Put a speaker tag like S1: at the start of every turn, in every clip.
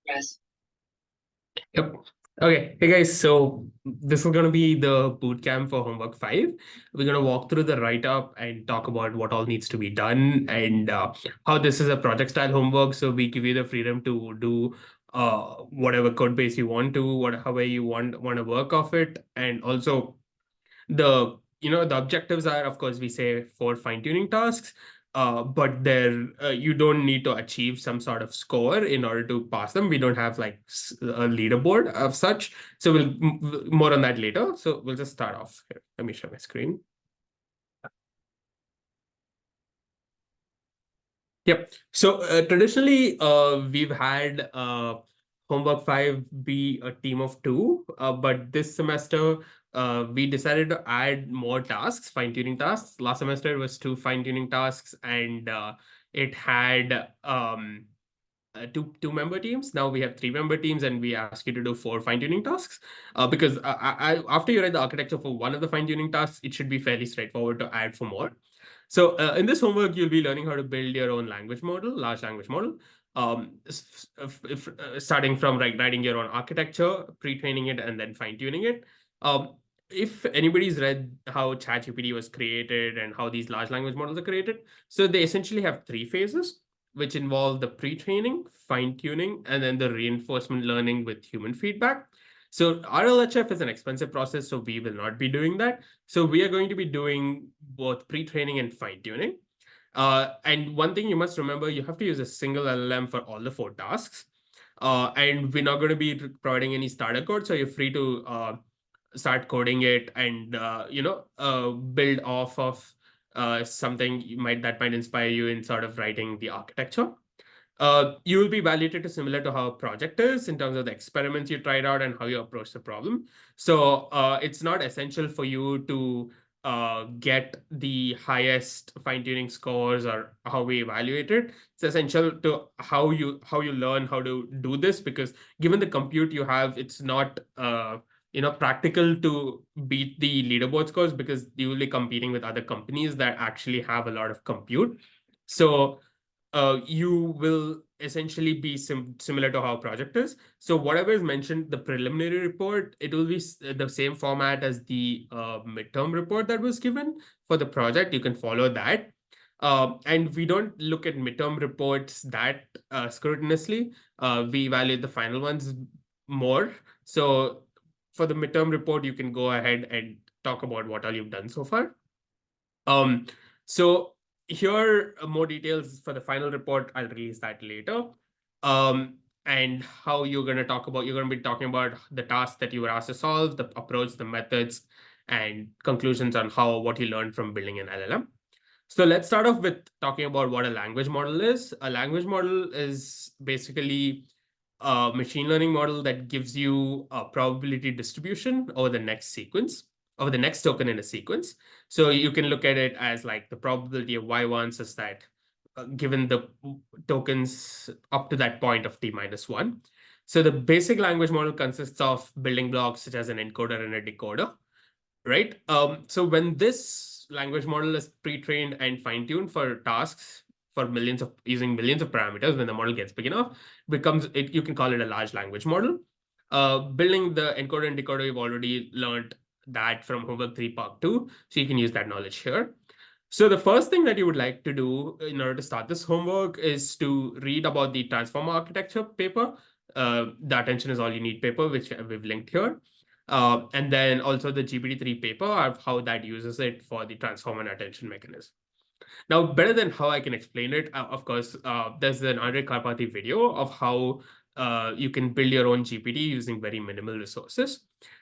S1: Yes.
S2: Yep. Okay. Hey guys, so this is going to be the boot camp for homework 5. We're going to walk through the write-up and talk about what all needs to be done and how this is a project style homework. So we give you the freedom to do whatever code base you want to, however you want to work off it. And also the objectives are, of course, we say 4 fine-tuning tasks, but there you don't need to achieve some sort of score in order to pass them. We don't have like a leaderboard of such, so we'll more on that later. So we'll just start off here. Let me share my screen. Yep. So traditionally, we've had homework 5 be a team of 2, but this semester we decided to add more tasks, fine-tuning tasks. Last semester it was 2 fine-tuning tasks, and it had two member teams. Now we have 3 member teams, and we ask you to do 4 fine-tuning tasks. Because after you write the architecture for one of the fine-tuning tasks, it should be fairly straightforward to add for more. So in this homework, you'll be learning how to build your own language model, large language model. Starting from like writing your own architecture, pre-training it, and then fine-tuning it. Um, if anybody's read how ChatGPT was created and how these large language models are created, so they essentially have 3 phases, which involve the pre-training, fine-tuning, and then the reinforcement learning with human feedback. So RLHF is an expensive process, so we will not be doing that. So we are going to be doing both pre-training and fine-tuning. And one thing you must remember, you have to use a single LLM for all the 4 tasks. And we're not going to be providing any starter code, so you're free to start coding it and build off of something that might inspire you in sort of writing the architecture. You will be validated similar to how a project is in terms of the experiments you tried out and how you approach the problem. So it's not essential for you to get the highest fine-tuning scores or how we evaluate it. It's essential to how you learn how to do this, because given the compute you have, it's not practical to beat the leaderboard scores, because you will be competing with other companies that actually have a lot of compute. So you will essentially be similar to how a project is. So whatever is mentioned, the preliminary report, it will be the same format as the midterm report that was given for the project. You can follow that. And we don't look at midterm reports that scrutinously. We evaluate the final ones more. So for the midterm report, you can go ahead and talk about what all you've done so far. Um, so here are more details for the final report. I'll release that later. And how you're going to be talking about the task that you were asked to solve, the approach, the methods, and conclusions on what you learned from building an LLM. So let's start off with talking about what a language model is. A language model is basically a machine learning model that gives you a probability distribution over the next sequence, over the next token in a sequence. So you can look at it as like the probability of y1 is that given the tokens up to that point of t-1. So the basic language model consists of building blocks such as an encoder and a decoder, right? So when this language model is pre-trained and fine-tuned for tasks for using millions of parameters, when the model gets big enough, you can call it a large language model. Building the encoder and decoder, you've already learned that from homework 3 part 2, so you can use that knowledge here. So the first thing that you would like to do in order to start this homework is to read about the transformer architecture paper, the attention is all you need paper, which we've linked here. And then also the GPT-3 paper of how that uses it for the transformer and attention mechanism. Now, better than how I can explain it, of course, there's an Andre Karpathy video of how you can build your own GPT using very minimal resources.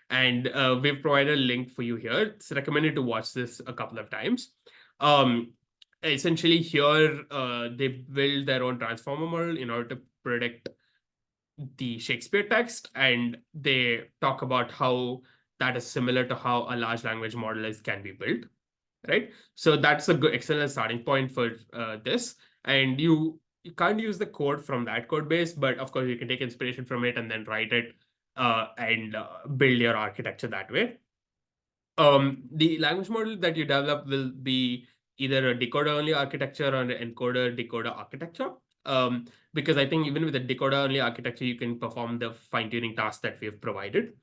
S2: And we've provided a link for you here. It's recommended to watch this a couple of times. Essentially, here they build their own transformer model in order to predict the Shakespeare text, and they talk about how that is similar to how a large language model can be built, right? So that's a good, excellent starting point for this. And you can't use the code from that code base, but of course you can take inspiration from it and then write it and build your architecture that way. The language model that you develop will be either a decoder only architecture or an encoder decoder architecture. because I think even with the decoder-only architecture, you can perform the fine-tuning task that we have provided.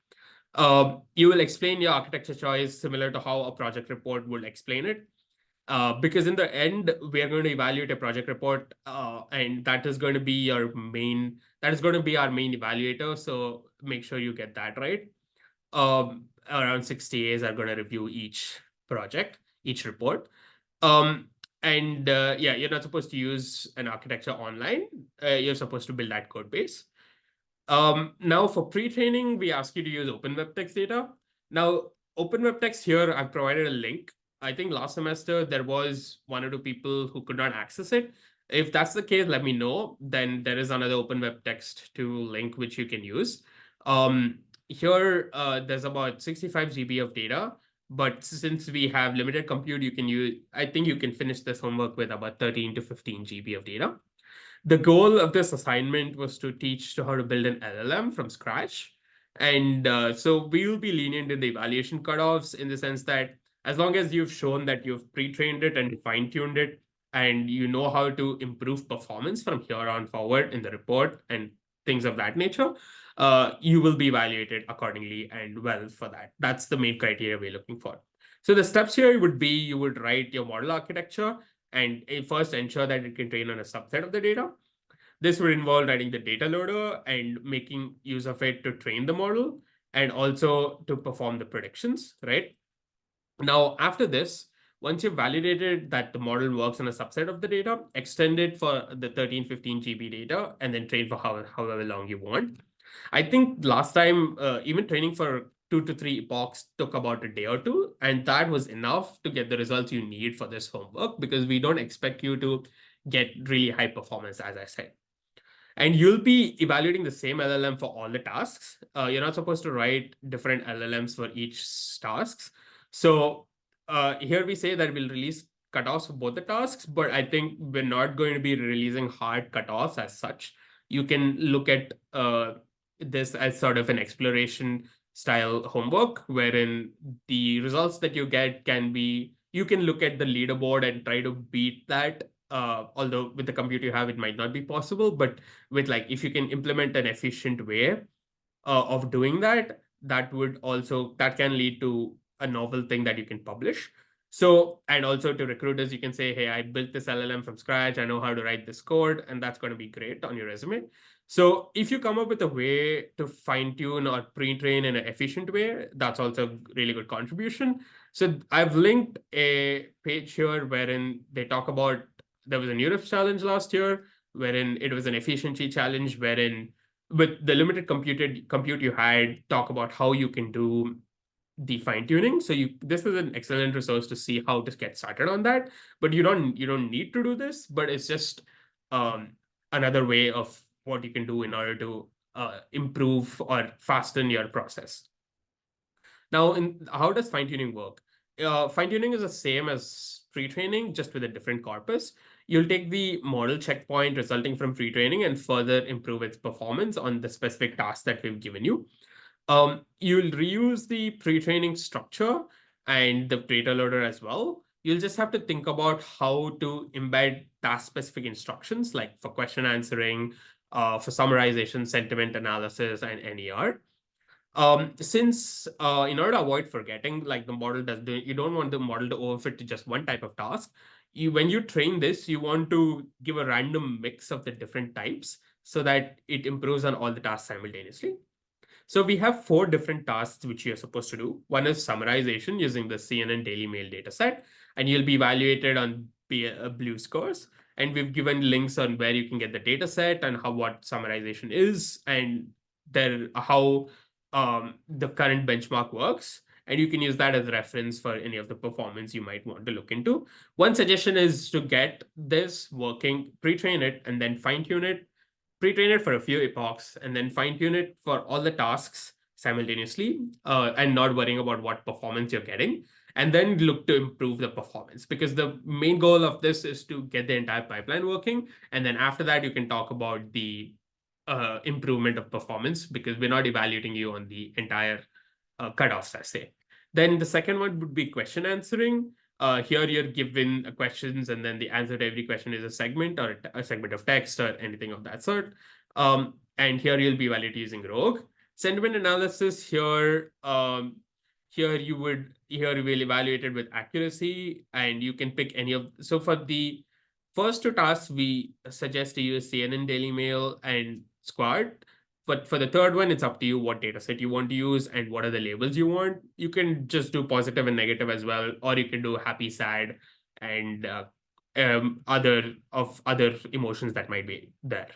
S2: You will explain your architecture choice similar to how a project report would explain it. Because in the end, we are going to evaluate a project report, and that is going to be our main evaluator. So make sure you get that right. Around 60 As are going to review each project, each report. And yeah, you're not supposed to use an architecture online. You're supposed to build that code base. Now for pre-training, we ask you to use open web text data. Now, open web text here, I've provided a link. I think last semester there was 1 or 2 people who could not access it. If that's the case, let me know. Then there is another open web text to link which you can use. Here, there's about 65 GB of data, but since we have limited compute, you can use, I think you can finish this homework with about 13 to 15 GB of data. The goal of this assignment was to teach how to build an LLM from scratch. And so we will be lenient in the evaluation cutoffs in the sense that as long as you've shown that you've pre-trained it and fine-tuned it, and you know how to improve performance from here on forward in the report and things of that nature, you will be evaluated accordingly and well for that. That's the main criteria we're looking for. So the steps here would be you would write your model architecture and first ensure that it can train on a subset of the data. This would involve writing the data loader and making use of it to train the model and also to perform the predictions, right? Now, after this, once you've validated that the model works on a subset of the data, extend it for the 13, 15 GB data, and then train for however long you want. I think last time, even training for 2 to 3 epochs took about a day or two, and that was enough to get the results you need for this homework because we don't expect you to get really high performance, as I said. And you'll be evaluating the same LLM for all the tasks. You're not supposed to write different LLMs for each tasks. So here we say that we'll release cutoffs for both the tasks, but I think we're not going to be releasing hard cutoffs as such. You can look at this as sort of an exploration style homework, wherein the results that you get can be, you can look at the leaderboard and try to beat that. Although with the compute you have, it might not be possible, but with like, if you can implement an efficient way of doing that, that can lead to a novel thing that you can publish. So, and also to recruiters, you can say, hey, I built this LLM from scratch. I know how to write this code, and that's going to be great on your resume. So if you come up with a way to fine tune or pre-train in an efficient way, that's also a really good contribution. So I've linked a page here wherein they talk about, there was a NeurIPS challenge last year, wherein it was an efficiency challenge, wherein with the limited compute you had, talk about how you can do the fine tuning. So this is an excellent resource to see how to get started on that. But you don't need to do this, but it's just another way of what you can do in order to improve or fasten your process. Now, how does fine tuning work? Fine tuning is the same as pre-training, just with a different corpus. You'll take the model checkpoint resulting from pre-training and further improve its performance on the specific task that we've given you. You'll reuse the pre-training structure and the data loader as well. You'll just have to think about how to embed task-specific instructions, like for question answering, for summarization, sentiment analysis, and NER. Since in order to avoid forgetting, like the model you don't want the model to overfit to just one type of task. When you train this, you want to give a random mix of the different types so that it improves on all the tasks simultaneously. So we have 4 different tasks which you're supposed to do. One is summarization using the CNN Daily Mail dataset, and you'll be evaluated on blue scores. And we've given links on where you can get the dataset and what summarization is, and how the current benchmark works. And you can use that as a reference for any of the performance you might want to look into. One suggestion is to get this working, pre-train it, and then fine-tune it. Pre-train it for a few epochs, and then fine-tune it for all the tasks simultaneously, and not worrying about what performance you're getting. And then look to improve the performance, because the main goal of this is to get the entire pipeline working. And then after that, you can talk about the improvement of performance, because we're not evaluating you on the entire cutoffs, I say. Then the second one would be question answering. Here you're given questions, and then the answer to every question is a segment or a segment of text or anything of that sort. And here you'll be evaluated using Rogue. Sentiment analysis here, here you will evaluate it with accuracy, and you can pick any of. So for the first two tasks, we suggest to use CNN, Daily Mail, and Squad. But for the third one, it's up to you what data set you want to use and what are the labels you want. You can just do positive and negative as well, or you can do happy, sad, and other emotions that might be there.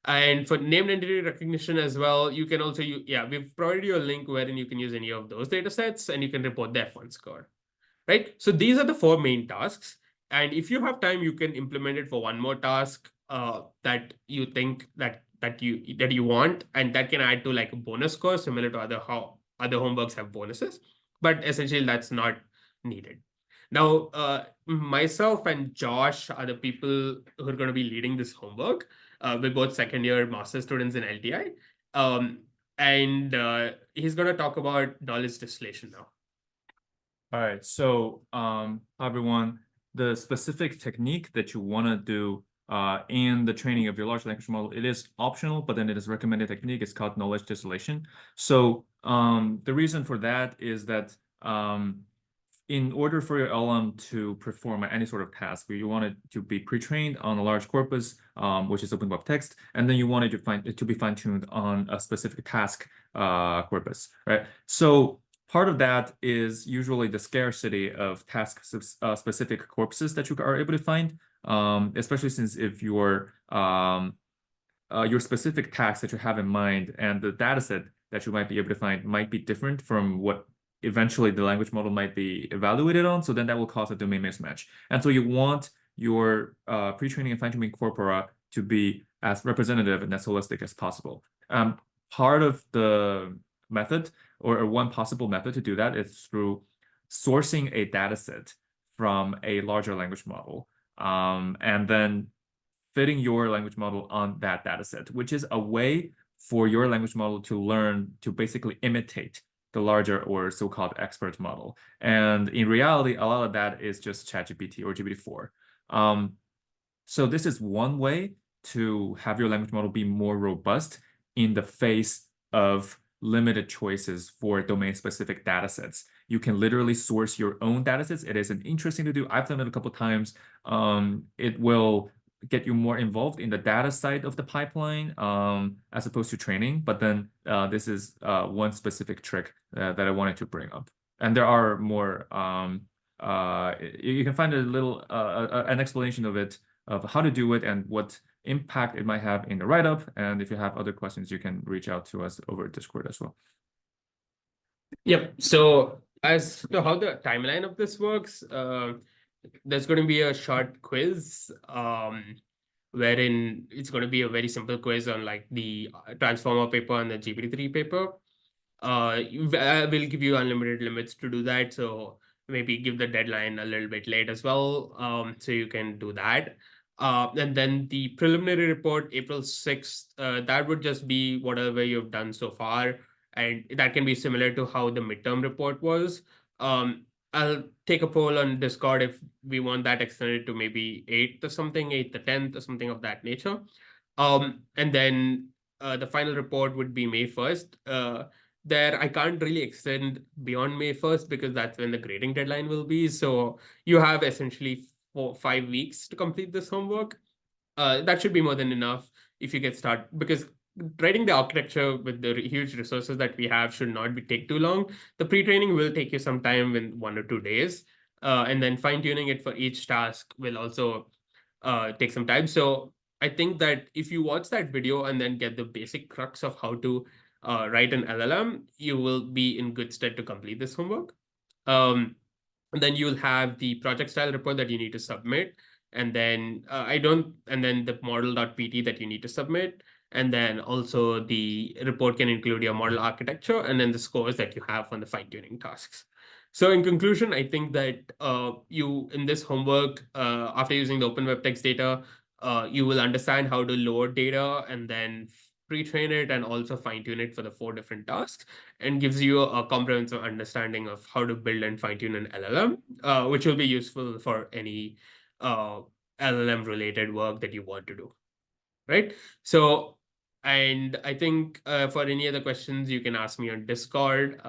S2: And for named entity recognition as well, you can also we've provided you a link wherein you can use any of those data sets and you can report the F1 score. Right? So these are the 4 main tasks. And if you have time, you can implement it for one more task that you think that you want, and that can add to like a bonus score similar to other homeworks have bonuses. But essentially, that's not needed. Now, myself and Josh are the people who are going to be leading this homework. We're both second-year master students in LTI. And he's going to talk about knowledge distillation now.
S1: All right, so everyone, the specific technique that you want to do in the training of your large language model, it is optional, but then it is recommended technique. It's called knowledge distillation. So the reason for that is that in order for your LM to perform any sort of task, you want it to be pre-trained on a large corpus, which is open web text, and then you want it to be fine-tuned on a specific task corpus, right? So part of that is usually the scarcity of task-specific corpuses that you are able to find, especially since if your specific task that you have in mind and the dataset that you might be able to find might be different from what eventually the language model might be evaluated on, so then that will cause a domain mismatch. And so you want your pre-training and fine-tuning corpora to be as representative and as holistic as possible. Part of the method, or one possible method to do that, is through sourcing a dataset from a larger language model, and then fitting your language model on that dataset, which is a way for your language model to learn to basically imitate the larger or so-called expert model. And in reality, a lot of that is just ChatGPT or GPT-4. So this is one way to have your language model be more robust in the face of limited choices for domain-specific datasets. You can literally source your own datasets. It is interesting to do. I've done it a couple of times. It will get you more involved in the data side of the pipeline as opposed to training. But then this is one specific trick that I wanted to bring up. And there are more. You can find a little an explanation of it, of how to do it and what impact it might have in the write-up. And if you have other questions, you can reach out to us over Discord as well.
S2: Yep. So as to how the timeline of this works, there's going to be a short quiz wherein it's going to be a very simple quiz on like the transformer paper and the GPT-3 paper. We'll give you unlimited limits to do that. So maybe give the deadline a little bit late as well. So you can do that. And then the preliminary report, April 6th, that would just be whatever you've done so far. And that can be similar to how the midterm report was. I'll take a poll on Discord if we want that extended to maybe 8th or something, 8th or 10th or something of that nature. And then the final report would be May 1st. There, I can't really extend beyond May 1st because that's when the grading deadline will be. So you have essentially 5 weeks to complete this homework. That should be more than enough if you get started, because writing the architecture with the huge resources that we have should not take too long. The pre-training will take you some time in 1 or 2 days. And then fine-tuning it for each task will also take some time. So I think that if you watch that video and then get the basic crux of how to write an LLM, you will be in good stead to complete this homework. And then you'll have the project style report that you need to submit. And then the model.pt that you need to submit. And then also the report can include your model architecture and then the scores that you have on the fine-tuning tasks. So in conclusion, I think that you, in this homework, after using the open web text data, you will understand how to load data and then pre-train it and also fine-tune it for the 4 different tasks, and gives you a comprehensive understanding of how to build and fine-tune an LLM, which will be useful for any LLM related work that you want to do, right? So, and I think for any other questions, you can ask me on Discord.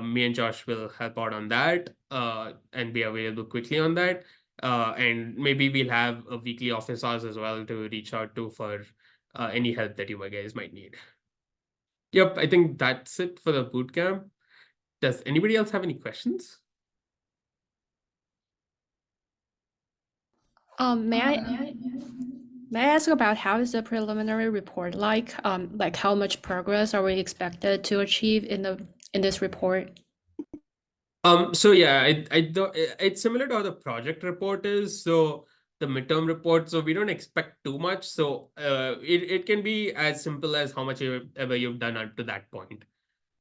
S2: Me and Josh will help out on that and be available quickly on that. And maybe we'll have a weekly office hours as well to reach out to for any help that you guys might need. Yep, I think that's it for the bootcamp. Does anybody else have any questions?
S3: May I ask about how is the preliminary report like? Like how much progress are we expected to achieve in this report?
S2: So yeah, it's similar to how the project report is. So the midterm report, so we don't expect too much. So it can be as simple as how much ever you've done up to that point.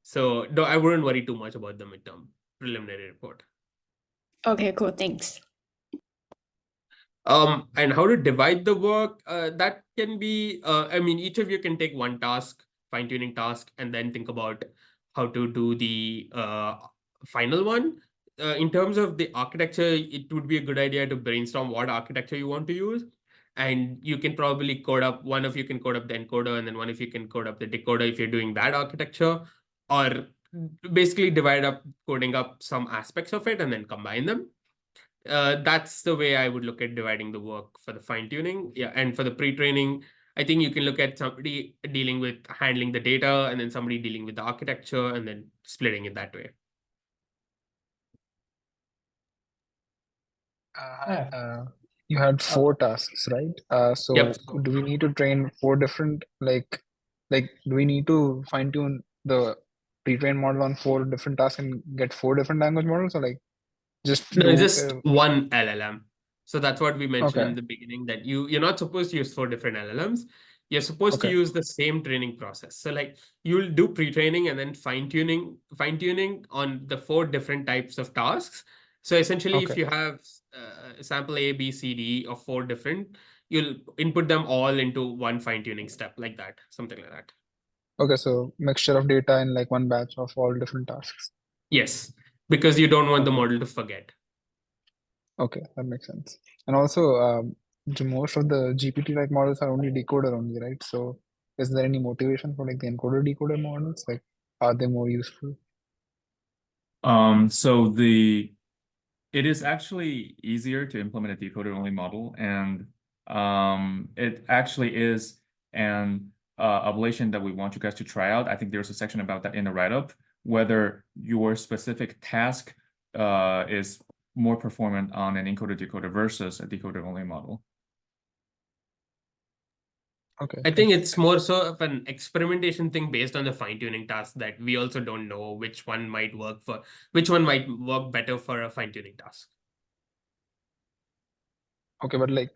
S2: So no, I wouldn't worry too much about the midterm preliminary report.
S3: Okay, cool, thanks.
S2: And how to divide the work, that can be, I mean, each of you can take one task, fine-tuning task, and then think about how to do the final one. In terms of the architecture, it would be a good idea to brainstorm what architecture you want to use. And you can probably code up, one of you can code up the encoder, and then one of you can code up the decoder if you're doing that architecture, or basically divide up coding up some aspects of it and then combine them. That's the way I would look at dividing the work for the fine tuning. Yeah, and for the pre-training, I think you can look at somebody dealing with handling the data and then somebody dealing with the architecture and then splitting it that way.
S4: Hi. You had 4 tasks, right? So
S2: Yep.
S4: do we need to train 4 different do we need to fine tune the pre-trained model on 4 different tasks and get 4 different language models, or like just
S2: No, it's
S4: do
S2: just one LLM. So that's what we mentioned
S4: okay.
S2: in the beginning, that you're not supposed to use 4 different LLMs. You're supposed to
S4: Okay.
S2: use the same training process. So like you'll do pre-training and then fine-tuning on the 4 different types of tasks. So essentially, if
S4: Okay.
S2: you have sample A, B, C, D of 4 different, you'll input them all into one fine-tuning step like that, something like that.
S4: Okay, so mixture of data in like one batch of all different tasks.
S2: Yes, because you don't want the
S4: Okay.
S2: model to forget.
S4: Okay, that makes sense. And also, most of the GPT-like models are only decoder only, right? So is there any motivation for like the encoder-decoder models? Like, are they more useful?
S1: So it is actually easier to implement a decoder-only model, and it actually is an ablation that we want you guys to try out. I think there's a section about that in the write-up, whether your specific task is more performant on an encoder-decoder versus a decoder-only model.
S4: Okay.
S2: I think it's more so of an experimentation thing based on the fine-tuning task, that we also don't know which one might work better for a fine-tuning task.
S4: Okay, but like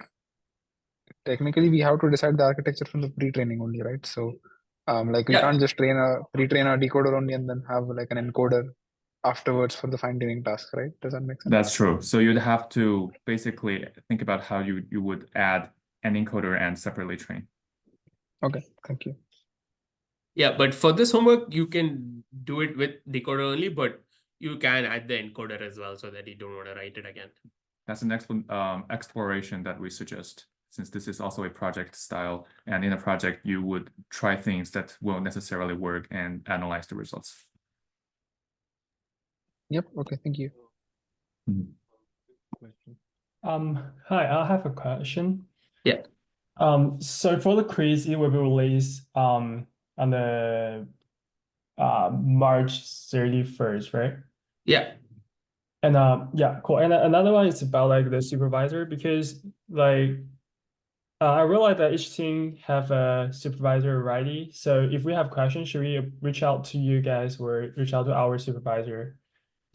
S4: technically we have to decide the architecture from the pre-training only, right? So like we
S2: Yeah.
S4: can't just pre-train a decoder only and then have like an encoder afterwards for the fine-tuning task, right? Does that make sense?
S1: That's true. So you'd have to basically think about how you would add an encoder and separately train.
S4: Okay, thank you.
S2: Yeah, but for this homework, you can do it with decoder only, but you can add the encoder as well so that you don't want to write it again.
S1: That's an exploration that we suggest, since this is also a project style. And in a project, you would try things that won't necessarily work and analyze the results.
S4: Yep, okay, thank you.
S5: Hi, I have a question.
S2: Yeah.
S5: So for the quiz, it will be released on the March 31st, right?
S2: Yeah.
S5: And yeah, cool. And another one is about like the supervisor, because like I realize that each team have a supervisor already. So if we have questions, should we reach out to you guys or reach out to our supervisor?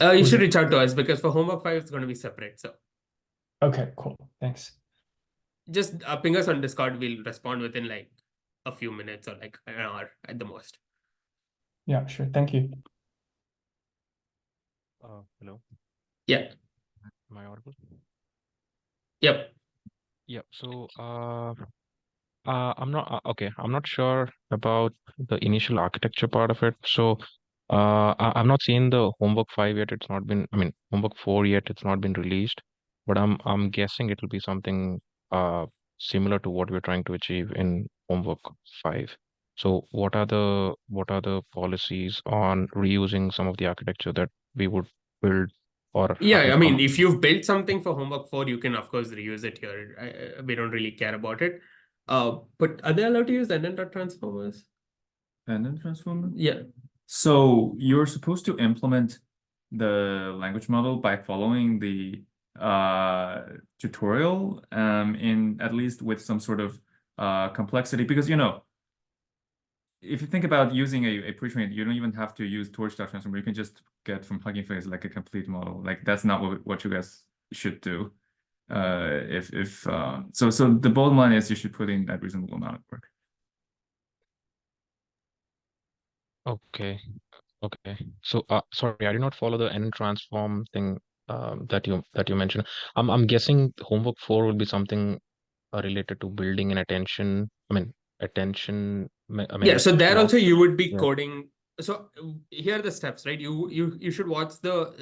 S2: You should reach out to us, because for homework 5, it's going to be separate. So
S5: okay, cool. Thanks.
S2: just ping us on Discord. We'll respond within like a few minutes or like an hour at the most.
S5: Yeah, sure. Thank you.
S6: Hello.
S2: Yeah.
S6: Am I audible?
S2: Yep.
S6: Yeah. So I'm not okay. I'm not sure about the initial architecture part of it. So, I've not seen the homework 5 yet. It's not been, I mean, homework 4 yet. It's not been released. But I'm guessing it'll be something similar to what we're trying to achieve in homework 5. So, what are the policies on reusing some of the architecture that we would build or
S2: Yeah, I mean,
S6: come?
S2: if you've built something for homework 4, you can of course reuse it here. We don't really care about it. But are they allowed to use transformers?
S1: Dependent transformer?
S2: Yeah.
S1: So you're supposed to implement the language model by following the tutorial in at least with some sort of complexity, because if you think about using a pre-trained, you don't even have to use torch.transformer. You can just get from Hugging Face like a complete model. Like that's not what you guys should do. So the bottom line is you should put in that reasonable amount of work.
S6: Okay. Okay. So, sorry, I did not follow the n transform thing that you mentioned. I'm guessing homework 4 will be something related to building an attention. I mean, attention. I
S2: Yeah,
S6: mean,
S2: so there also
S6: blocks.
S2: you would be
S6: Yeah.
S2: coding. So here are the steps, right? You should watch the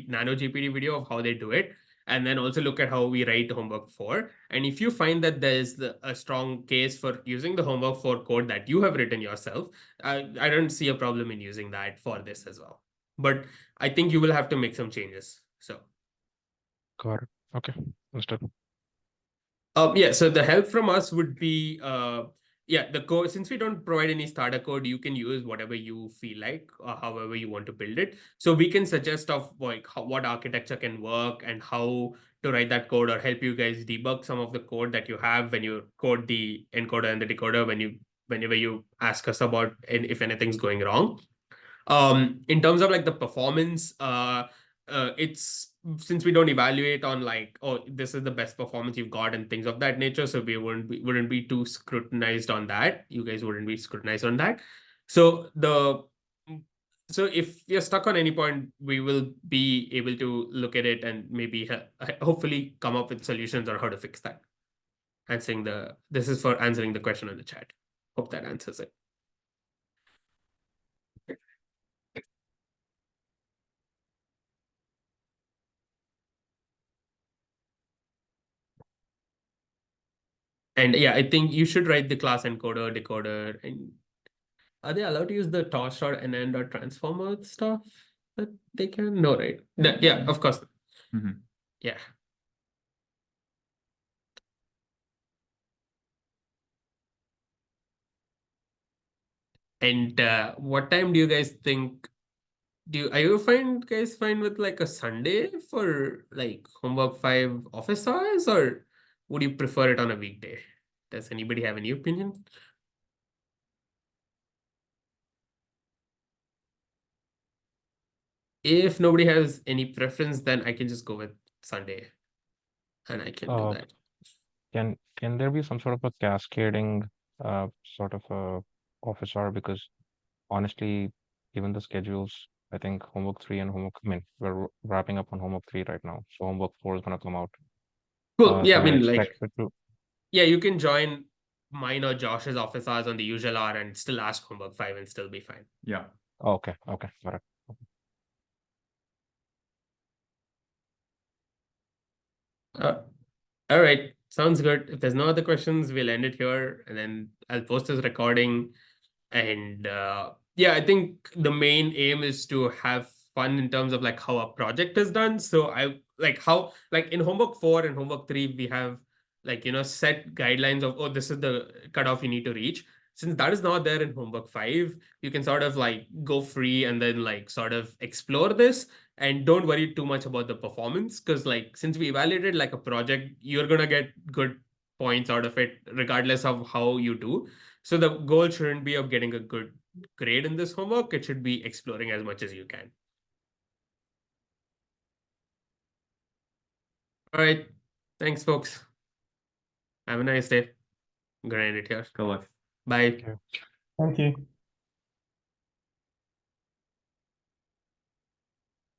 S2: Nano GPT video of how they do it, and then also look at how we write homework 4. And if you find that there's a strong case for using the homework 4 code that you have written yourself, I don't see a problem in using that for this as well. But I think you will have to make some changes. So
S6: Got it. Okay. Understood.
S2: yeah, so the help from us would be yeah, the code, since we don't provide any starter code, you can use whatever you feel like or however you want to build it. So we can suggest of like what architecture can work and how to write that code, or help you guys debug some of the code that you have when you code the encoder and the decoder, whenever you ask us about if anything's going wrong. In terms of like the performance, it's, since we don't evaluate on like, oh, this is the best performance you've got and things of that nature, so we wouldn't be too scrutinized on that. You guys wouldn't be scrutinized on that. So if you're stuck on any point, we will be able to look at it and maybe hopefully come up with solutions on how to fix that. This is for answering the question in the chat. Hope that answers it. And yeah, I think you should write the class encoder, decoder, and are they allowed to use the torch or NN or transformer stuff that they can? No, right? Yeah, of course.
S1: Mhm.
S2: Yeah. And what time do you guys think? Are you guys fine with like a Sunday for like homework 5 office hours, or would you prefer it on a weekday? Does anybody have any opinion? If nobody has any preference, then I can just go with Sunday, and I can do that.
S6: Can there be some sort of a cascading sort of a office hour? Because honestly, given the schedules, I think homework 3 and homework, I mean, we're wrapping up on homework 3 right now. So homework 4 is gonna come out.
S2: Cool. Yeah,
S6: So
S2: I
S6: we're
S2: mean, like,
S6: expected to.
S2: yeah, you can join mine or Josh's office hours on the usual hour and still ask homework 5 and still be fine.
S1: Yeah.
S6: Okay, got it.
S2: All right, sounds good. If there's no other questions, we'll end it here, and then I'll post this recording. And yeah, I think the main aim is to have fun in terms of like how a project is done. So I like how, like in homework 4 and homework 3, we have like, set guidelines of, oh, this is the cutoff you need to reach. Since that is not there in homework 5, you can sort of like go free and then like sort of explore this, and don't worry too much about the performance, because like since we evaluated like a project, you're gonna get good points out of it regardless of how you do. So the goal shouldn't be of getting a good grade in this homework. It should be exploring as much as you can. All right. Thanks, folks. Have a nice day. I'm gonna end it here.
S1: Good luck.
S2: Bye.
S6: Okay.
S5: Thank you.